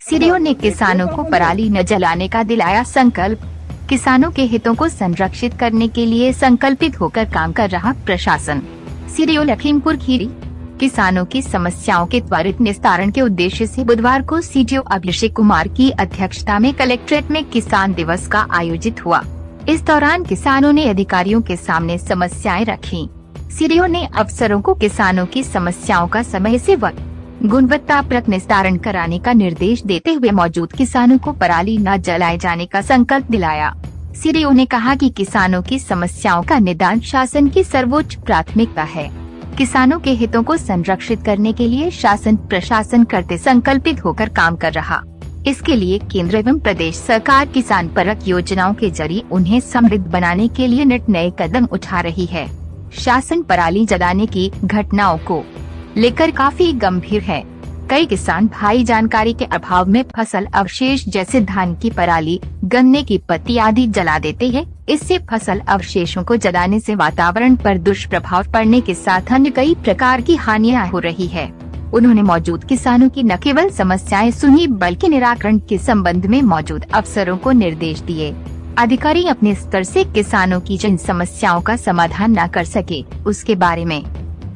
CDO ने किसानों को पराली न जलाने का दिलाया संकल्प। किसानों के हितों को संरक्षित करने के लिए संकल्पित होकर काम कर रहा प्रशासन। सीडीओ लखीमपुर खीरी। किसानों की समस्याओं के त्वरित निस्तारण के उद्देश्य से बुधवार को सीडीओ अभिषेक कुमार की अध्यक्षता में कलेक्ट्रेट में किसान दिवस का आयोजित हुआ। इस दौरान किसानों ने अधिकारियों के सामने समस्याएं रखी। सीडीओ ने अफसरों को किसानों की समस्याओं का समय से व गुणवत्तापरक निस्तारण कराने का निर्देश देते हुए मौजूद किसानों को पराली न जलाए जाने का संकल्प दिलाया। सीडीओ ने कहा कि किसानों की समस्याओं का निदान शासन की सर्वोच्च प्राथमिकता है। किसानों के हितों को संरक्षित करने के लिए शासन प्रशासन करते संकल्पित होकर काम कर रहा। इसके लिए केंद्र एवं प्रदेश सरकार किसान परक योजनाओं के जरिए उन्हें समृद्ध बनाने के लिए नित नए कदम उठा रही है। शासन पराली जलाने की घटनाओं को लेकर काफी गंभीर है। कई किसान भाई जानकारी के अभाव में फसल अवशेष जैसे धान की पराली, गन्ने की पत्ती आदि जला देते हैं। इससे फसल अवशेषों को जलाने से वातावरण पर दुष्प्रभाव पड़ने के साथ अन्य कई प्रकार की हानियां हो रही है। उन्होंने मौजूद किसानों की न केवल समस्याएं सुनी बल्कि निराकरण के संबंध में मौजूद अफसरों को निर्देश दिए। अधिकारी अपने स्तर से किसानों की जिन समस्याओं का समाधान न कर सके उसके बारे में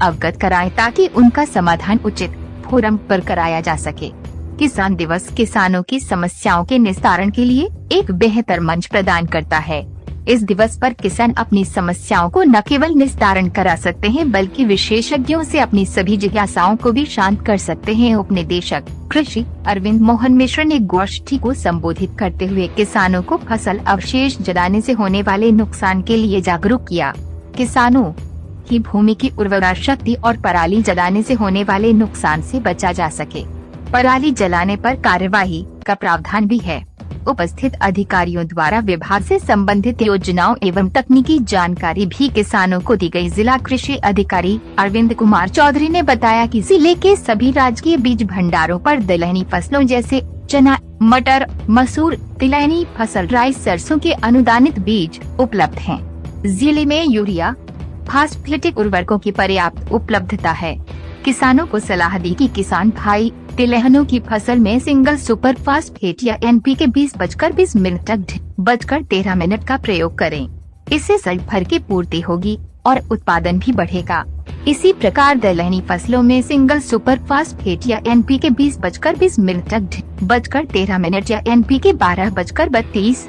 अवगत कराएं ताकि उनका समाधान उचित फोरम पर कराया जा सके। किसान दिवस किसानों की समस्याओं के निस्तारण के लिए एक बेहतर मंच प्रदान करता है। इस दिवस पर किसान अपनी समस्याओं को न केवल निस्तारण करा सकते हैं बल्कि विशेषज्ञों से अपनी सभी जिज्ञासाओं को भी शांत कर सकते हैं। उपनिदेशक कृषि अरविंद मोहन मिश्र ने गोष्ठी को संबोधित करते हुए किसानों को फसल अवशेष जलाने से होने वाले नुकसान के लिए जागरूक किया। किसानों की भूमि की उर्वरा शक्ति और पराली जलाने से होने वाले नुकसान से बचा जा सके। पराली जलाने पर कार्यवाही का प्रावधान भी है। उपस्थित अधिकारियों द्वारा विभाग से संबंधित योजनाओं एवं तकनीकी जानकारी भी किसानों को दी गई। जिला कृषि अधिकारी अरविंद कुमार चौधरी ने बताया कि जिले के सभी राजकीय बीज भंडारों पर दलहनी फसलों जैसे चना, मटर, मसूर, तिलहनी फसल, राई, सरसों के अनुदानित बीज उपलब्ध हैं। जिले में यूरिया, फास्फेटिक उर्वरकों की पर्याप्त उपलब्धता है। किसानों को सलाह दी कि किसान भाई तिलहनों की फसल में सिंगल सुपर फास्फेट या NPK 20-20 का प्रयोग करें। इससे सल्फर की पूर्ति होगी और उत्पादन भी बढ़ेगा। इसी प्रकार दलहनी फसलों में सिंगल सुपर फास्फेट या NPK 20-20 या NPK 12-32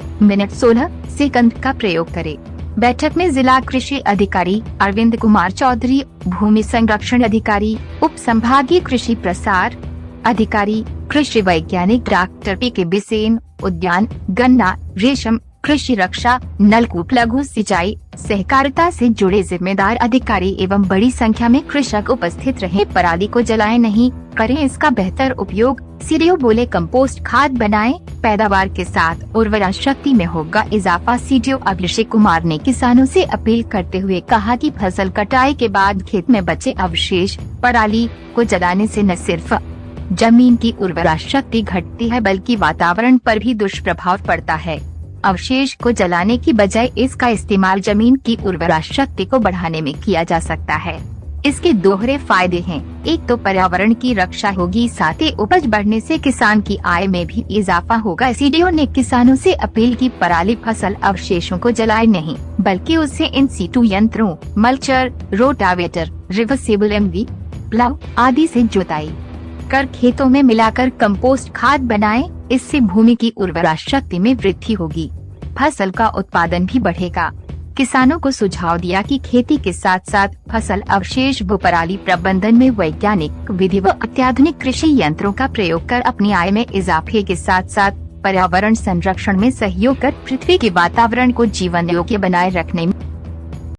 का प्रयोग करें। बैठक में जिला कृषि अधिकारी अरविंद कुमार चौधरी, भूमि संरक्षण अधिकारी, उप संभागीय कृषि प्रसार अधिकारी, कृषि वैज्ञानिक डॉक्टर PK बिसेन, उद्यान, गन्ना, रेशम, कृषि रक्षा, नलकूप, लघु सिंचाई, सहकारिता से जुड़े जिम्मेदार अधिकारी एवं बड़ी संख्या में कृषक उपस्थित रहे। पराली को जलाएं नहीं, करें इसका बेहतर उपयोग। सीडीओ बोले कंपोस्ट खाद बनाएं, पैदावार के साथ उर्वरा शक्ति में होगा इजाफा। सीडीओ अभिषेक कुमार ने किसानों से अपील करते हुए कहा कि फसल कटाई के बाद खेत में बचे अवशेष पराली को जलाने से न सिर्फ जमीन की उर्वरा शक्ति घटती है बल्कि वातावरण पर भी दुष्प्रभाव पड़ता है। अवशेष को जलाने की बजाय इसका इस्तेमाल जमीन की उर्वरा शक्ति को बढ़ाने में किया जा सकता है। इसके दोहरे फायदे हैं। एक तो पर्यावरण की रक्षा होगी, साथ ही उपज बढ़ने से किसान की आय में भी इजाफा होगा। सीडीओ ने किसानों से अपील की पराली फसल अवशेषों को जलाए नहीं बल्कि उससे इन सीटू यंत्रों, mulcher, rotavator, reversible MV plough आदि से जुताई कर खेतों में मिलाकर कंपोस्ट खाद बनाएं। इससे भूमि की उर्वरा शक्ति में वृद्धि होगी, फसल का उत्पादन भी बढ़ेगा। किसानों को सुझाव दिया कि खेती के साथ साथ फसल अवशेष व पराली प्रबंधन में वैज्ञानिक विधि व अत्याधुनिक कृषि यंत्रों का प्रयोग कर अपनी आय में इजाफे के साथ साथ पर्यावरण संरक्षण में सहयोग कर पृथ्वी के वातावरण को जीवन योग्य बनाए रखने में